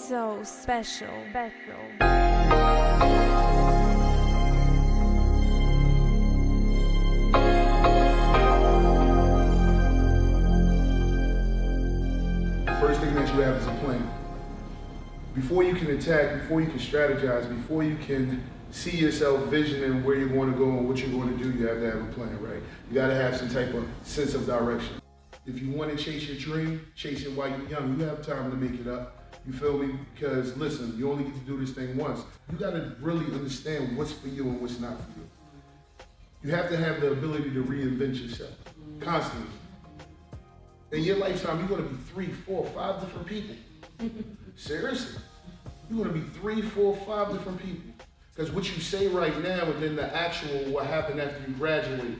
so special. First thing that you have is a plan. Before you can attack, before you can strategize, before you can see yourself visioning where you're going to go and what you're going to do, you have to have a plan, right? You got to have some type of sense of direction. If you want to chase your dream, chase it while you're young. You have time to make it up. You feel me? Because listen, you only get to do this thing once. You got to really understand what's for you and what's not for you. You have to have the ability to reinvent yourself constantly. In your lifetime, you're going to be 3, 4, 5 different people. Seriously. You're going to be 3, 4, 5 different people. Because what you say right now and then the actual what happened after you graduate.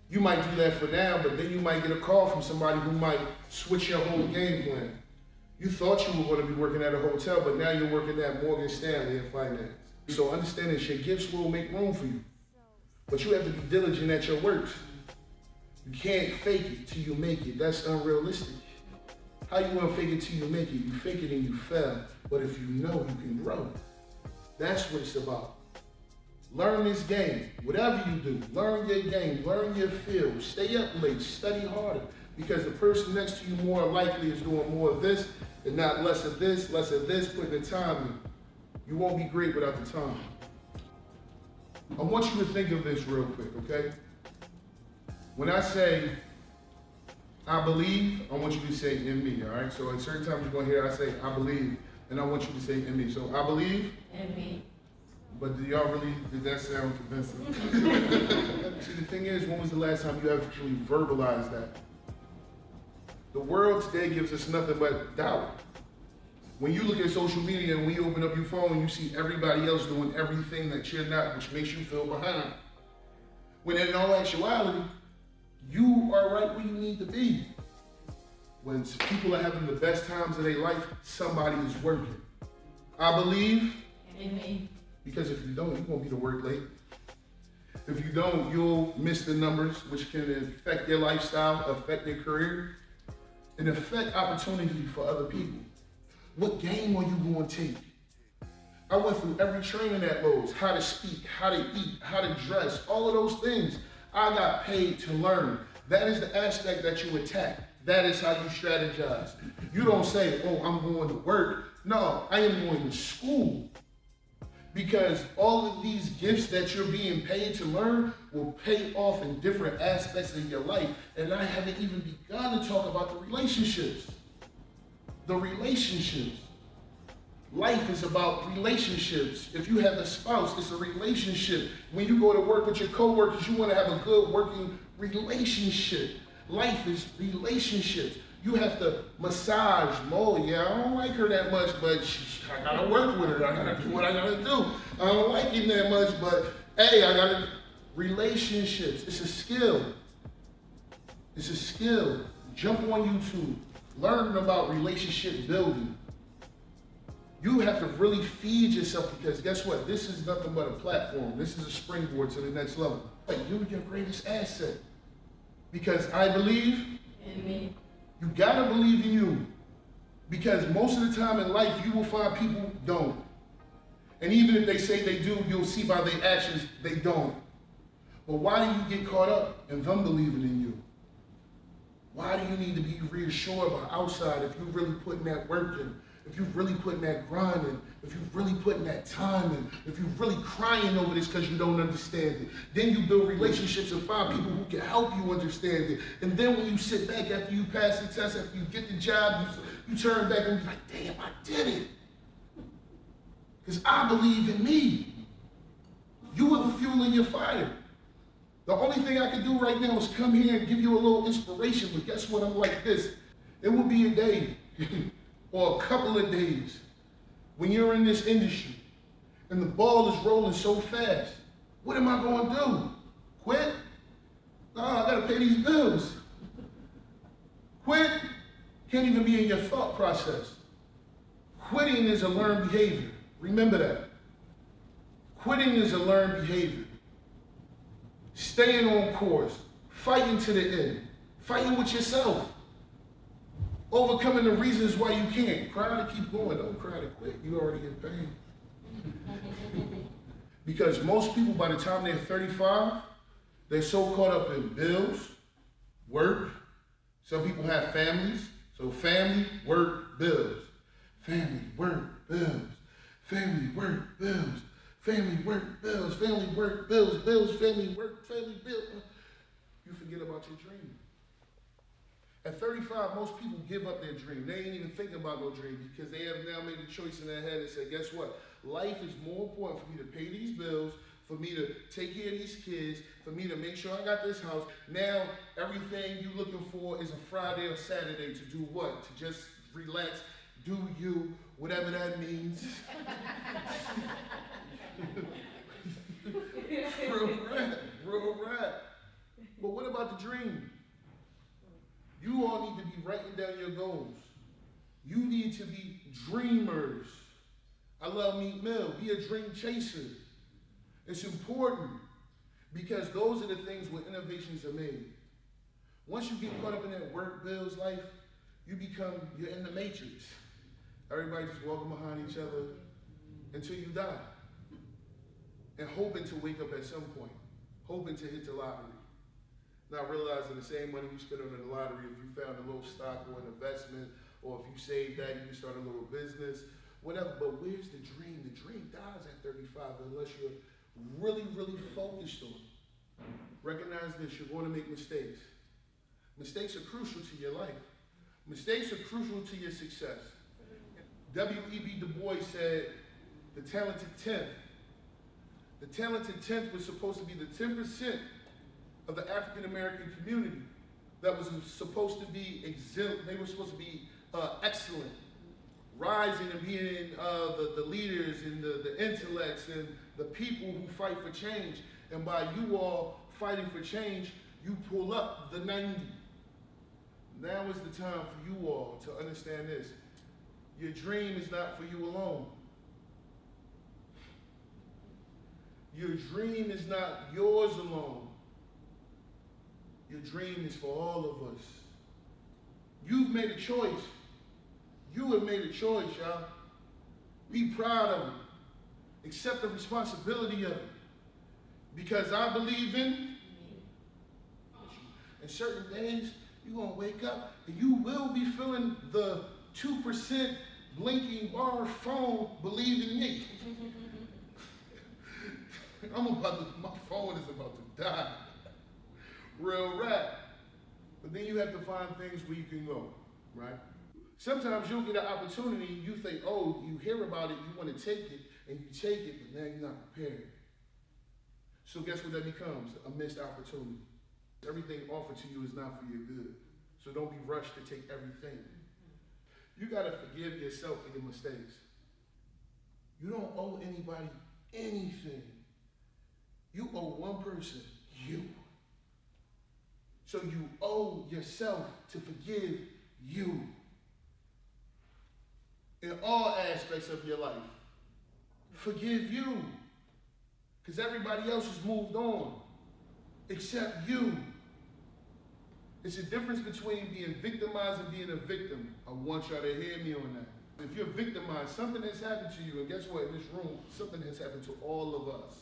You might do that for now, but then you might get a call from somebody who might switch your whole game plan. You thought you were going to be working at a hotel, but now you're working at Morgan Stanley in finance. So understand that your gifts will make room for you. But you have to be diligent at your works. You can't fake it till you make it. That's unrealistic. How you want to fake it till you make it? You fake it and you fail. But if you know, you can grow. That's what it's about. Learn this game. Whatever you do, learn your game, learn your field. Stay up late, study harder. Because the person next to you more likely is doing more of this and not less of this, putting the time in. You won't be great without the time. I want you to think of this real quick, okay? When I say, I believe, I want you to say in me, all right? So at certain times you're going to hear I say, I believe, and I want you to say in me. So I believe. In me. But did that sound convincing? See, the thing is, when was the last time you actually verbalized that? The world today gives us nothing but doubt. When you look at social media and when you open up your phone, you see everybody else doing everything that you're not, which makes you feel behind. When in all actuality, you are right where you need to be. When people are having the best times of their life, somebody is working. I believe. In me. Because if you don't, you're gonna be to work late. If you don't, you'll miss the numbers, which can affect your lifestyle, affect your career, and affect opportunity for other people. What game are you going to take? I went through every training at Lowe's, how to speak, how to eat, how to dress, all of those things. I got paid to learn. That is the aspect that you attack. That is how you strategize. You don't say, oh, I'm going to work. No, I am going to school. Because all of these gifts that you're being paid to learn will pay off in different aspects of your life. And I haven't even begun to talk about the relationships. The relationships. Life is about relationships. If you have a spouse, it's a relationship. When you go to work with your coworkers, you want to have a good working relationship. Life is relationships. You have to massage, mold. Yeah, I don't like her that much, but I gotta work with her. I gotta do what I gotta do. I don't like him that much, but hey, I gotta. Relationships, it's a skill. It's a skill. Jump on YouTube, learn about relationship building. You have to really feed yourself because guess what? This is nothing but a platform. This is a springboard to the next level. You're your greatest asset. Because I believe in me. You gotta believe in you. Because most of the time in life, you will find people don't. And even if they say they do, you'll see by their actions, they don't. But why do you get caught up in them believing in you? Why do you need to be reassured by outside if you're really putting that work in? If you're really putting that grind in, if you're really putting that time in, if you're really crying over this because you don't understand it, then you build relationships and find people who can help you understand it. And then when you sit back after you pass the test, after you get the job, you turn back and be like, damn, I did it. Because I believe in me. You are the fuel in your fire. The only thing I can do right now is come here and give you a little inspiration, but guess what? I'm like this. It will be a day or a couple of days when you're in this industry and the ball is rolling so fast. What am I going to do? Quit? No, I got to pay these bills. Quit can't even be in your thought process. Quitting is a learned behavior. Remember that. Quitting is a learned behavior. Staying on course, fighting to the end, fighting with yourself. Overcoming the reasons why you can't. Cry to keep going. Don't cry to quit. You already in pain. Because most people, by the time they're 35, they're so caught up in bills, work. Some people have families. So family, work, bills. Family, work, bills. Family, work, bills. Family, work, bills. Family, work, bills. Bills, family, work, family, bills. You forget about your dream. At 35, most people give up their dream. They ain't even thinking about no dream because they have now made a choice in their head and said, guess what? Life is more important for me to pay these bills, for me to take care of these kids, for me to make sure I got this house. Now, everything you're looking for is a Friday or Saturday to do what? To just relax, do you, whatever that means. Real rap. But what about the dream? You all need to be writing down your goals. You need to be dreamers. I love Meek Mill. Be a dream chaser. It's important because those are the things where innovations are made. Once you get caught up in that work, bills, life, you're in the matrix. Everybody just walking behind each other until you die. And hoping to wake up at some point. Hoping to hit the lottery. Not realizing the same money you spend on the lottery, if you found a little stock or an investment, or if you saved that, you can start a little business, whatever. But where's the dream? The dream dies at 35 unless you're really, really focused on it. Recognize this, you're going to make mistakes. Mistakes are crucial to your life. Mistakes are crucial to your success. W.E.B. Du Bois said, the talented 10th. The talented 10th was supposed to be the 10% of the African American community that was supposed to be exempt. They were supposed to be excellent, rising and being the leaders and the intellects and the people who fight for change. And by you all fighting for change, you pull up the 90. Now is the time for you all to understand this. Your dream is not for you alone. Your dream is not yours alone. Your dream is for all of us. You've made a choice. You have made a choice, y'all. Be proud of it. Accept the responsibility of it. Because I believe in certain days, you're going to wake up and you will be feeling the 2% blinking bar phone, believe in me. My phone is about to die. Real rap. But then you have to find things where you can go, right? Sometimes you'll get an opportunity, you think, oh, you hear about it, you want to take it, and you take it, but now you're not prepared. So guess what that becomes? A missed opportunity. Everything offered to you is not for your good. So don't be rushed to take everything. You got to forgive yourself for your mistakes. You don't owe anybody anything. You owe one person, you. So you owe yourself to forgive you in all aspects of your life. Forgive you. Because everybody else has moved on except you. It's a difference between being victimized and being a victim. I want y'all to hear me on that. If you're victimized, something has happened to you, and guess what? In this room, something has happened to all of us.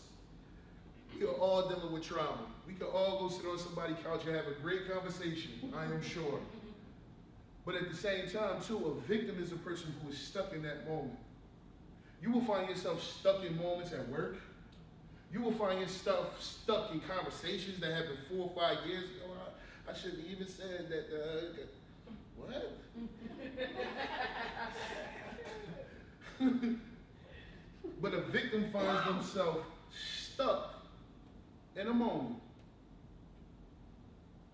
We are all dealing with trauma. We can all go sit on somebody's couch and have a great conversation, I am sure. But at the same time, too, a victim is a person who is stuck in that moment. You will find yourself stuck in moments at work. You will find yourself stuck in conversations that happened 4 or 5 years ago. I shouldn't even said that. What? But a victim finds themselves stuck in a moment.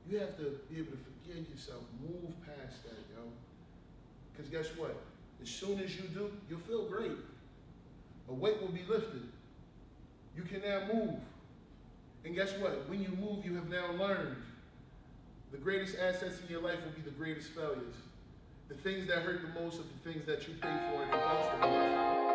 You have to be able to forgive yourself, move past that, yo. Because guess what? As soon as you do, you'll feel great. A weight will be lifted. You can now move. And guess what? When you move, you have now learned. The greatest assets in your life will be the greatest failures. The things that hurt the most are the things that you pay for and invest in.